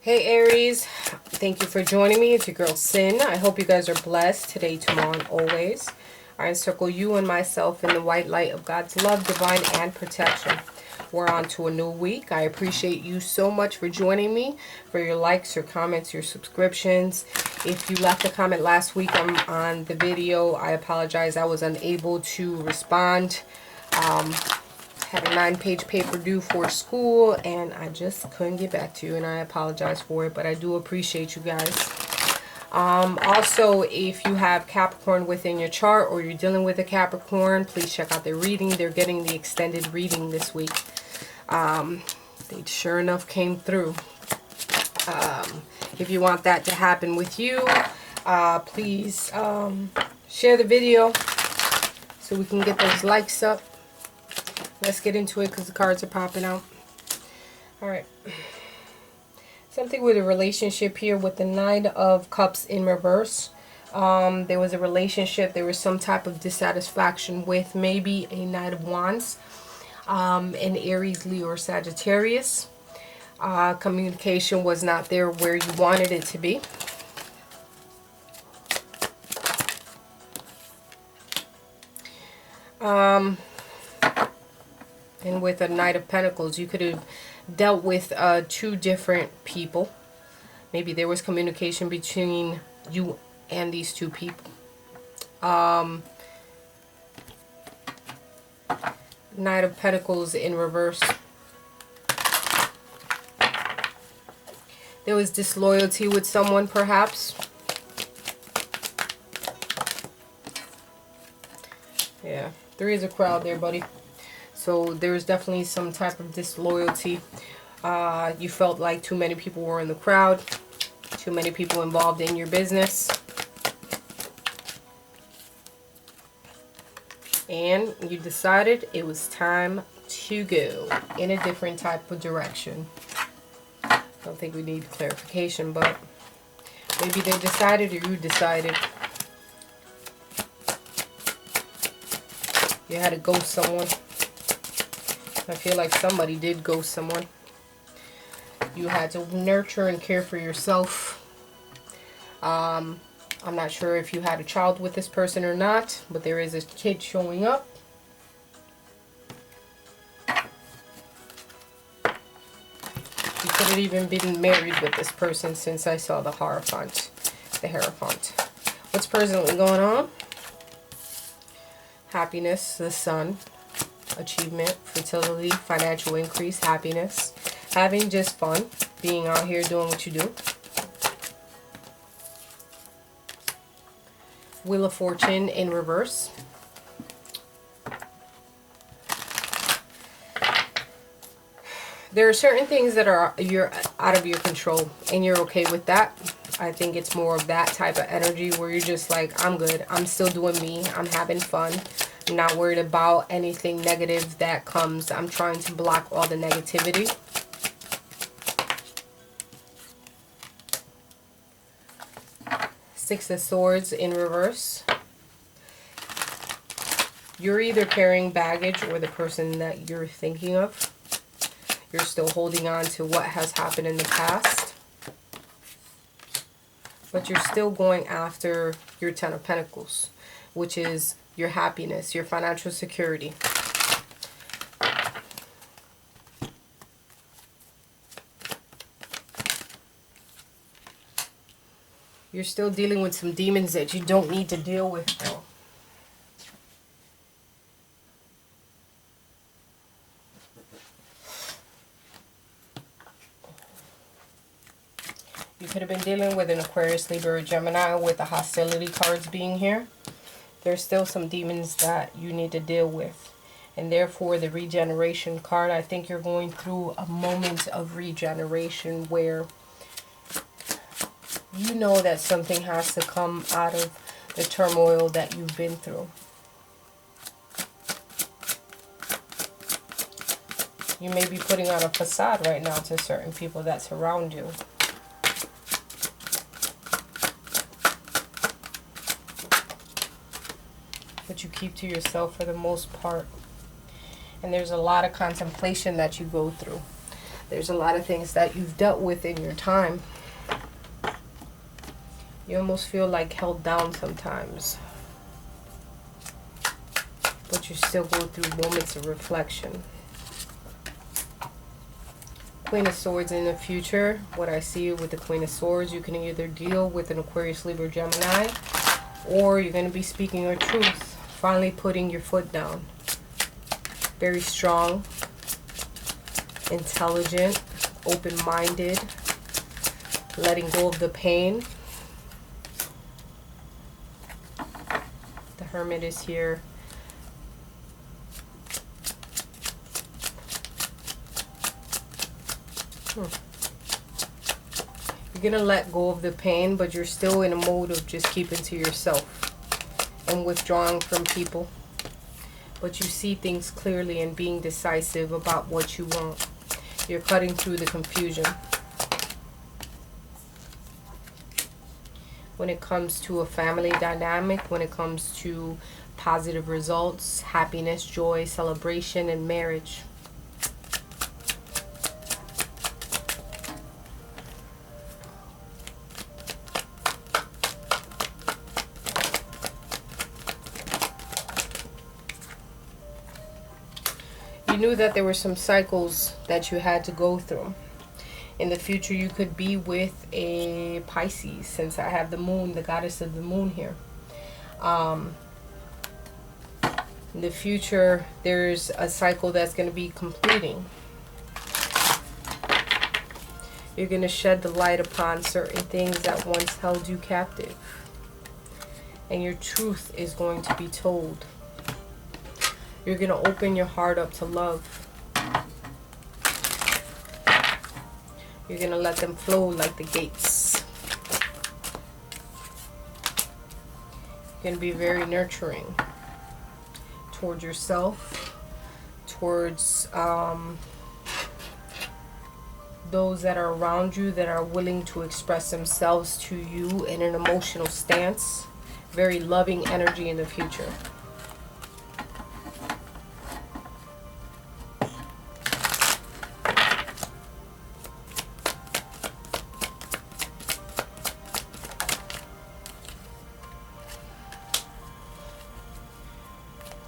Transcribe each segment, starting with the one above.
Hey Aries, thank you for joining me. It's your girl Sin. I hope you guys are blessed today, tomorrow, and always. I encircle you and myself in the white light of God's love, divine, and protection. We're on to a new week. I appreciate you so much for joining me, for your likes, your comments, your subscriptions. If you left a comment last week on the video, I apologize. I was unable to respond. Had a 9-page paper due for school, and I just couldn't get back to you, and I apologize for it, but I do appreciate you guys. Also, if you have Capricorn within your chart, or you're dealing with a Capricorn, please check out their reading. They're getting the extended reading this week. They sure enough came through. If you want that to happen with you, please share the video so we can get those likes up. Let's get into it because the cards are popping out. Alright. Something with a relationship here with the Nine of Cups in reverse. There was a relationship. There was some type of dissatisfaction with maybe a Knight of Wands. An Aries, Leo, or Sagittarius. Communication was not there where you wanted it to be. And with a Knight of Pentacles, you could have dealt with two different people. Maybe there was communication between you and these two people. Knight of Pentacles in reverse. There was disloyalty with someone, perhaps. Yeah, there is a crowd there, buddy. So there's definitely some type of disloyalty. You felt like too many people were in the crowd. Too many people involved in your business. And you decided it was time to go in a different type of direction. I don't think we need clarification, but maybe they decided or you decided. You had to ghost someone. I feel like somebody did ghost someone. You had to nurture and care for yourself. I'm not sure if you had a child with this person or not, but there is a kid showing up. You could have even been married with this person since I saw the Hierophant. The Hierophant. What's presently going on? Happiness, the Sun. Achievement, fertility, financial increase, happiness, having just fun, being out here doing what you do. Wheel of Fortune in reverse. There are certain things that you're out of your control, and you're okay with that. I think it's more of that type of energy where you're just like, I'm good, I'm still doing me, I'm having fun. I'm not worried about anything negative that comes. I'm trying to block all the negativity. Six of Swords in reverse. You're either carrying baggage or the person that you're thinking of. You're still holding on to what has happened in the past. But you're still going after your Ten of Pentacles, which is your happiness, your financial security. You're still dealing with some demons that you don't need to deal with, though. You could have been dealing with an Aquarius, Libra, or Gemini with the hostility cards being here. There's still some demons that you need to deal with. And therefore, the regeneration card, I think you're going through a moment of regeneration where you know that something has to come out of the turmoil that you've been through. You may be putting on a facade right now to certain people that surround you. But you keep to yourself for the most part. And there's a lot of contemplation that you go through. There's a lot of things that you've dealt with in your time. You almost feel like held down sometimes, but you still go through moments of reflection. Queen of Swords in the future. What I see with the Queen of Swords, you can either deal with an Aquarius, Libra, Gemini, or you're going to be speaking your truth, finally putting your foot down. Very strong, intelligent, open-minded, letting go of the pain. The Hermit is here. You're going to let go of the pain, but you're still in a mode of just keeping to yourself and withdrawing from people. But you see things clearly and being decisive about what you want. You're cutting through the confusion. When it comes to a family dynamic, when it comes to positive results, happiness, joy, celebration, and marriage. You knew that there were some cycles that you had to go through. In the future, you could be with a Pisces, since I have the moon, the goddess of the moon here. In the future, there's a cycle that's going to be completing. You're going to shed the light upon certain things that once held you captive. And your truth is going to be told. You're going to open your heart up to love. You're going to let them flow like the gates. You're going to be very nurturing towards yourself, towards those that are around you that are willing to express themselves to you in an emotional stance. Very loving energy in the future.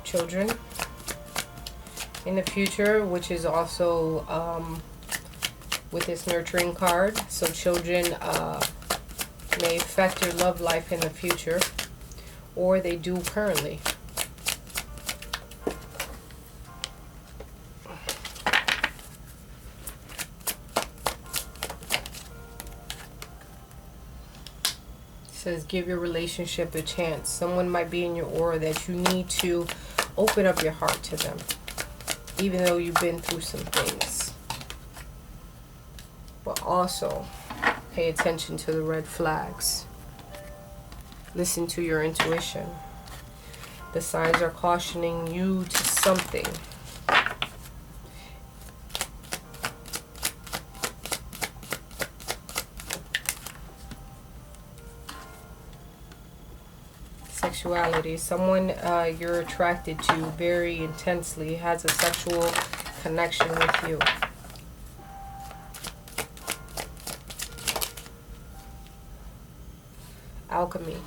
Children in the future, which is also with this nurturing card. So children may affect your love life in the future, or they do currently. Says give your relationship a chance. Someone might be in your aura that you need to open up your heart to them, even though you've been through some things. But also pay attention to the red flags. Listen to your intuition. The signs are cautioning you to something. Sexuality. Someone you're attracted to very intensely has a sexual connection with you. Alchemy.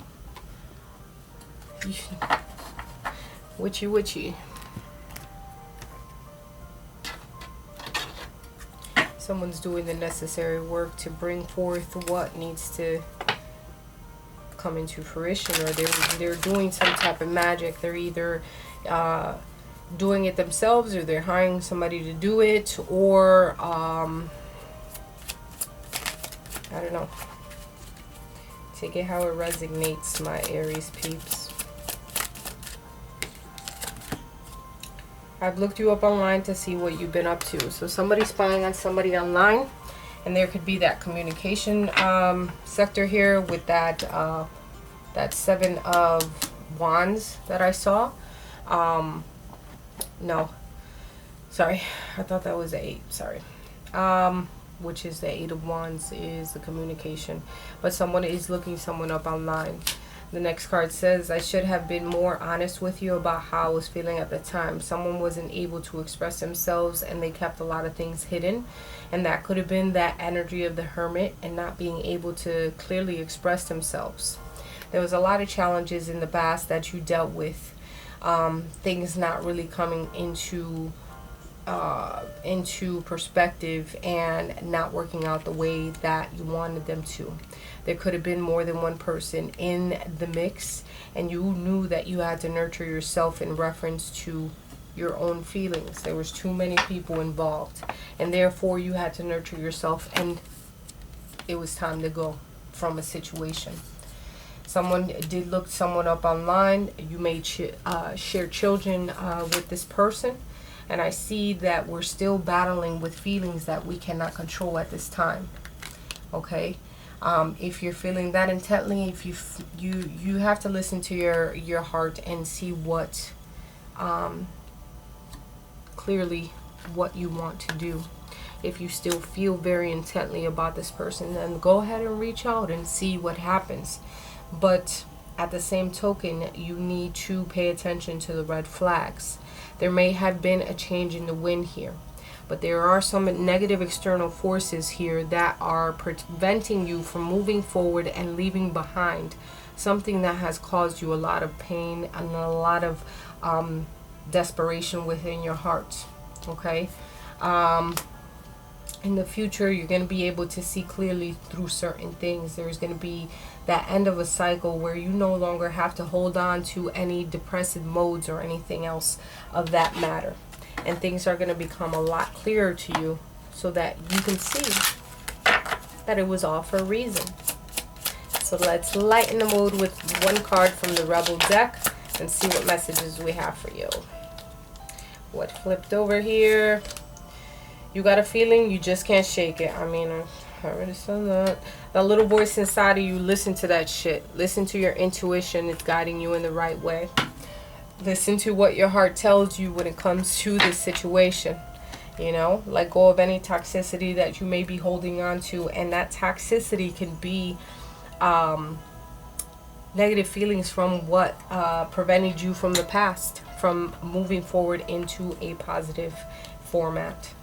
Witchy witchy. Someone's doing the necessary work to bring forth what needs to come into fruition, or they're doing some type of magic. They're either doing it themselves, or they're hiring somebody to do it, or I don't know. Take it how it resonates, my Aries peeps. I've looked you up online to see what you've been up to. So somebody's spying on somebody online, and there could be that communication sector here with that that 7 of Wands that I saw. No, sorry, I thought that was 8. Sorry. Which is the 8 of Wands is the communication, but someone is looking someone up online. The next card says, I should have been more honest with you about how I was feeling at the time. Someone wasn't able to express themselves and they kept a lot of things hidden. And that could have been that energy of the hermit and not being able to clearly express themselves. There was a lot of challenges in the past that you dealt with. Things not really coming into perspective and not working out the way that you wanted them to. There could have been more than one person in the mix, and you knew that you had to nurture yourself in reference to your own feelings. There was too many people involved, and therefore you had to nurture yourself, and it was time to go from a situation. Someone did look someone up online. You may share children with this person. And I see that we're still battling with feelings that we cannot control at this time. Okay? If you're feeling that intently, if you have to listen to your heart and see what clearly what you want to do. If you still feel very intently about this person, then go ahead and reach out and see what happens. But at the same token, you need to pay attention to the red flags. There may have been a change in the wind here, but there are some negative external forces here that are preventing you from moving forward and leaving behind something that has caused you a lot of pain and a lot of desperation within your heart. Okay? In the future, you're going to be able to see clearly through certain things. There's going to be that end of a cycle where you no longer have to hold on to any depressive modes or anything else of that matter. And things are going to become a lot clearer to you so that you can see that it was all for a reason. So let's lighten the mood with one card from the Rebel deck and see what messages we have for you. What flipped over here? You got a feeling, you just can't shake it. I mean, I already said that. That little voice inside of you, listen to that shit. Listen to your intuition. It's guiding you in the right way. Listen to what your heart tells you when it comes to this situation. You know, let go of any toxicity that you may be holding on to. And that toxicity can be negative feelings from what prevented you from the past, from moving forward into a positive format.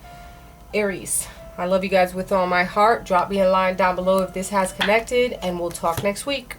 Aries, I love you guys with all my heart. Drop me a line down below if this has connected, and we'll talk next week.